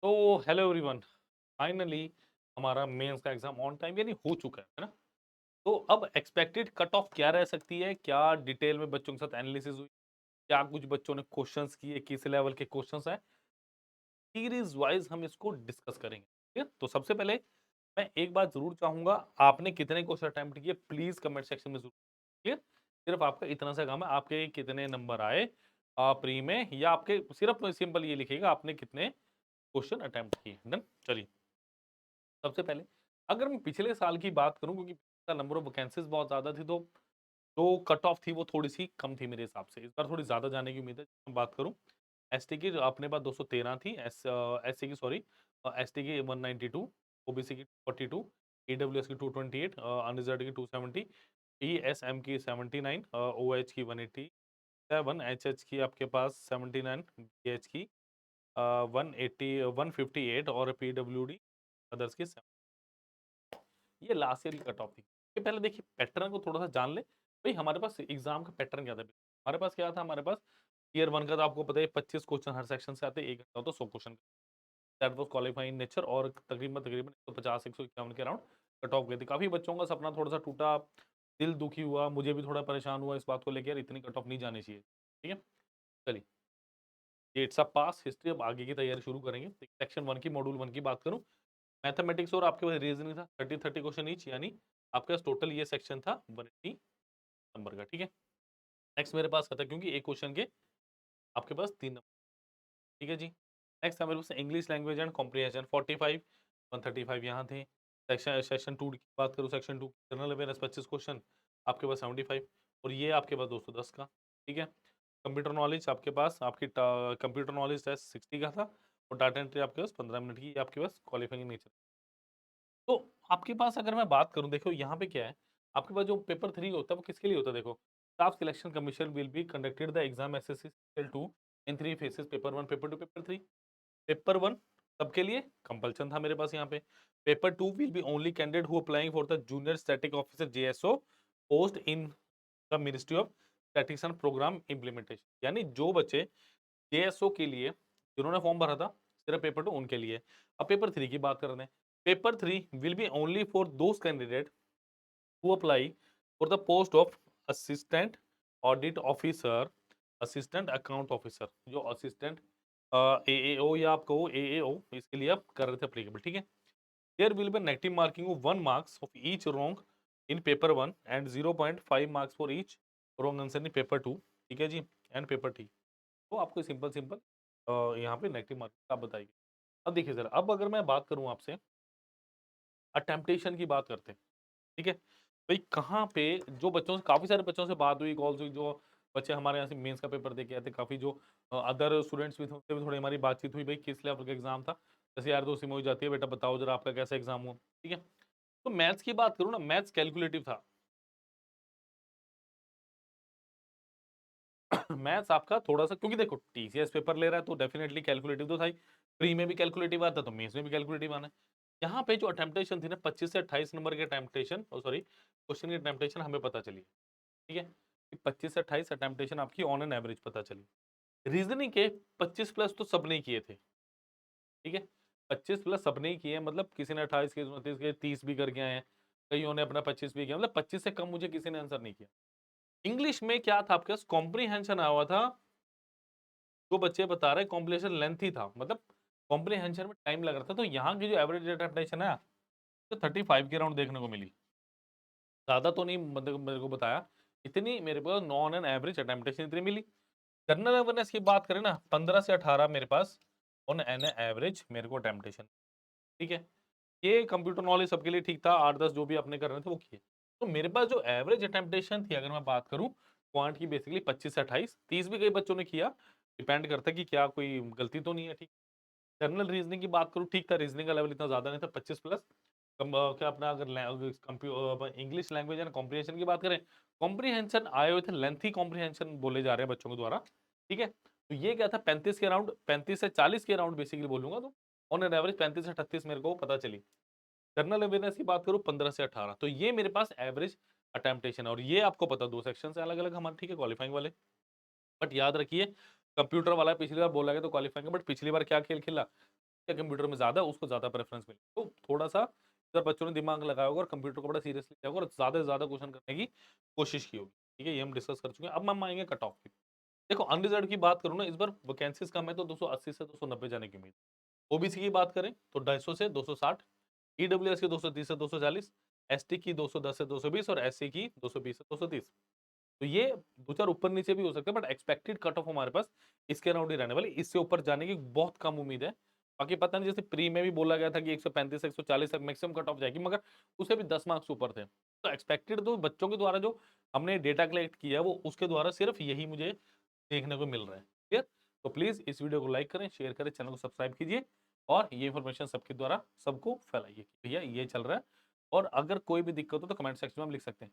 तो hello everyone, finally हमारा mains का एग्जाम ऑन टाइम यानी हो चुका है ना। तो अब एक्सपेक्टेड कट ऑफ क्या रह सकती है, क्या डिटेल में बच्चों के साथ एनालिसिस हुई, क्या कुछ बच्चों ने क्वेश्चंस किए, किस लेवल के क्वेश्चंस हैं, सीरीज वाइज हम इसको डिस्कस करेंगे। ठीक है, तो सबसे पहले मैं एक बात जरूर चाहूंगा, आपने कितने क्वेश्चन अटेम्प्ट किए प्लीज कमेंट सेक्शन में जरूर। क्लियर, सिर्फ आपका इतना सा काम है, आपके कितने नंबर आए प्री में, या आपके सिर्फ सिंपल ये लिखिएगा आपने कितने क्वेश्चन अटेम्प्ट किए। डन, चलिए। सबसे पहले अगर मैं पिछले साल की बात करूं, क्योंकि पिछला नंबर ऑफ वैकेंसीज बहुत ज्यादा थी, तो जो कट ऑफ थी वो थोड़ी सी कम थी मेरे हिसाब से। इस बार थोड़ी ज्यादा जाने की उम्मीद है। मैं बात करूं एसटी की, अपने पास 213 थी, एससी की सॉरी, एसटी की 192, ओबीसी की 42, ईडब्ल्यूएस की 228, अनरिजर्व्ड की 270, ईएसएम की 79, ओएच की 187, एचएच की आपके पास 79, बीएच की 180 158, और पीडब्ल्यूडी अदर्स की 7। ये लास्ट ईयर की कट ऑफ थी। ये पहले देखिए पैटर्न को थोड़ा सा जान ले, भाई हमारे पास एग्जाम का पैटर्न क्या था। हमारे पास क्या था, हमारे पास ईयर वन का तो आपको पता है 25 क्वेश्चन हर सेक्शन से आते हैं, एक घंटा होता है 100 question. That was qualifying nature, और तकरीबन तकरीबन 150 151 के अराउंड कट ऑफ गए थे। काफी बच्चों का सपना थोड़ा सा टूटा, दिल दुखी हुआ, मुझे भी थोड़ा परेशान हुआ इस बात को लेकर, इतनी कट ऑफ नहीं जानी चाहिए। ठीक है, चलिए, ये इट्स अ पास हिस्ट्री। अब आगे की तैयारी शुरू करेंगे। सेक्शन वन की, मॉड्यूल वन की बात करूं, मैथमेटिक्स और आपके पास रीजनिंग था 30 क्वेश्चन ईच, यानी आपके पास टोटल ये सेक्शन था 180 नंबर का। ठीक है, नेक्स्ट मेरे पास था, क्योंकि एक क्वेश्चन के आपके पास 3 नंबर। ठीक है जी। नेक्स्ट था मेरे पास इंग्लिश लैंग्वेज एंड कॉम्प्रिहेंशन 45, 135 यहाँ थे। सेक्शन सेक्शन टू की बात करूँ, section two general awareness 25 question, आपके पास 75, और ये आपके पास 210 का। ठीक है, कंप्यूटर नॉलेज आपके पास, आपकी कंप्यूटर नॉलेज टेस्ट 60 का था, और डाटा एंट्री आपके पास 15 मिनट की, आपके पास क्वालिफाइंग नेचर। तो आपके पास अगर मैं बात करूं, देखो यहाँ पे क्या है, आपके पास जो पेपर 3 होता है वो किसके लिए होता है। देखो, staff selection commission will be conducted the exam SSC CGL 2 in 3 phases, paper 1, paper 2, paper 3। Paper 1 सबके लिए कंपल्सन था मेरे पास यहाँ पे। Paper 2 will be only candidate who applying for the junior static officer JSO post in the ministry of statics and programme implementation, यानी जो बच्चे जेएसओ के लिए जिन्होंने फॉर्म भरा था, सिर्फ पेपर 2 उनके लिए। अब पेपर 3 की बात कर रहे हैं। Paper 3 will be only for those candidate who apply for the post of assistant audit officer, assistant account officer, जो असिस्टेंट एएओ या आप कहो एएओ, इसके लिए आप कर रहे थे अप्लीकेबल। ठीक है, there will be negative marking of 1 marks of each wrong in paper 1 and 0.5 marks for each wrong answer in paper 2। ठीक है जी, एंड पेपर 3। तो आपको सिंपल सिंपल यहाँ पे नेगेटिव मार्किंग आप बताइए। अब देखिए सर, अब अगर मैं बात करूँ आपसे, अटेम्पटेशन की बात करते हैं। ठीक है, भाई कहाँ पे जो बच्चों से, काफी सारे बच्चों से बात हुई, कॉल्स हुई, जो बच्चे हमारे यहाँ से मेंस का पेपर दे के आए थे, काफी जो अदर स्टूडेंट्स भी थे उनसे भी थोड़ी हमारी बातचीत हुई, भाई किस लेवल का एग्जाम था। जैसे यार दोस्ती में हो जाती है, बेटा बताओ जरा आपका कैसा एग्जाम हुआ। ठीक है, तो मैथ्स की बात करूँ ना, मैथ्स कैलकुलेटिव था। मैथ्स आपका थोड़ा सा, क्योंकि देखो टीसीएस पेपर ले रहा है तो डेफिनेटली कैलकुलेटिव तो था ही, प्री में भी कैलकुलेटिव आता तो मेंस में भी कैलकुलेटिव आना है। यहाँ पे जो अटेम्पटेशन थी ना, 25 से 28 नंबर के अटेम्पटेशन, सॉरी क्वेश्चन की अटेम्पटेशन हमें पता चली। ठीक है, कि 25 से 28 अटेम्पटेशन आपकी ऑन एन एवरेज पता चली। रीजनिंग के 25 प्लस तो सबने ही किए थे। ठीक है, 25 प्लस सबने ही किए, मतलब किसी ने 28 के, 29 के, 30 भी करके आए हैं, कईयों ने अपना 25 भी किया, मतलब 25 से कम मुझे किसी ने आंसर नहीं किया। इंग्लिश में क्या था आपके पास, कॉम्प्रीहेंशन आया हुआ था। जो बच्चे बता रहे कॉम्प्रीहेंशन लेंथी था, मतलब कॉम्प्रीहेंशन में टाइम लग रहा था, तो यहाँ की जो एवरेज अटेम्पटेशन है तो 35 के राउंड देखने को मिली। ज्यादा तो नहीं, मतलब मेरे को बताया इतनी, मेरे पास नॉन एन एवरेज अटेम्पटेशन इतनी मिली। जनरल अवेयरनेस की बात करें ना, 15 से 18 मेरे पास ऑन एन एवरेज मेरे को टेम्पटेशन। ठीक है, ये कंप्यूटर नॉलेज सबके लिए ठीक था, 8-10 जो भी अपने कर रहे थे वो किए। तो मेरे पास जो एवरेज अटेम्पटेशन थी, अगर मैं बात करूं क्वांट की, बेसिकली 25 से 28, 30 भी कई बच्चों ने किया, डिपेंड करता है कि क्या कोई गलती तो नहीं है। ठीक, जनरल रीजनिंग की बात करूं, ठीक था, रीजनिंग का लेवल इतना ज्यादा नहीं था, 25 प्लस। क्या अपना अगर इंग्लिश लैंग्वेज एंड कॉम्प्रिहेंशन की बात करें, कॉम्प्रिहेंशन आए हुए थे, लेंथी कॉम्प्रिहेंशन बोले जा रहे हैं बच्चों के द्वारा। ठीक है, तो ये क्या था, 35 के राउंड, 35 से 40 के राउंड बेसिकली बोलूंगा, तो ऑन एन एवरेज 35 से 38 मेरे को पता चली। जनरल अवेयरनेस की बात करूं 15 से 18, तो ये मेरे पास एवरेज अटेम्पटेशन है, और ये आपको पता दो सेक्शन से अलग अलग हमारे, ठीक है, क्वालिफाइंग वाले। बट याद रखिए, कंप्यूटर वाला पिछली बार बोला गया तो क्वालिफाइंग, बट पिछली बार क्या खेल खेला, या कंप्यूटर में ज़्यादा उसको ज़्यादा प्रेफ़रेंस मिले। तो थोड़ा-सा अगर बच्चों ने दिमाग लगाया होगा और कंप्यूटर को बड़ा सीरियसली लिया होगा और ज़्यादा से ज़्यादा क्वेश्चन करने की कोशिश की होगी। ठीक है? ये हम डिस्कस कर चुके हैं। अब हम आएँगे कट ऑफ पे। देखो अनरिजर्व्ड की बात करूँ ना, इस बार वैकेंसीज़ कम है तो 280 से 290 जाने की उम्मीद है। ओबीसी की बात करें तो 250 से 260, ईडब्ल्यूएस की 230 से 240, एसटी की 210 से 220 और एससी की 220 से 230। तो ये 2-4 ऊपर-नीचे भी हो सकते हैं, बट एक्सपेक्टेड कट ऑफ हमारे पास इसके अराउंड ही रहने वाली। इससे ऊपर जाने की बहुत कम उम्मीद है। बाकी पता नहीं, जैसे प्री में भी बोला गया था कि 135 से 140 तक मैक्सिमम कट ऑफ जाएगी, मगर उससे भी 10 मार्क्स ऊपर थे। तो एक्सपेक्टेड तो बच्चों के द्वारा जो हमने डेटा कलेक्ट किया है, वो उसके द्वारा सिर्फ यही मुझे देखने को मिल रहा है। क्लियर? तो प्लीज़ इस वीडियो को लाइक करें, शेयर करें, चैनल को सब्सक्राइब कीजिए और ये इन्फॉर्मेशन सबके द्वारा सबको फैलाइए कि भैया ये चल रहा है, और अगर कोई भी दिक्कत हो तो कमेंट सेक्शन में आप लिख सकते हैं।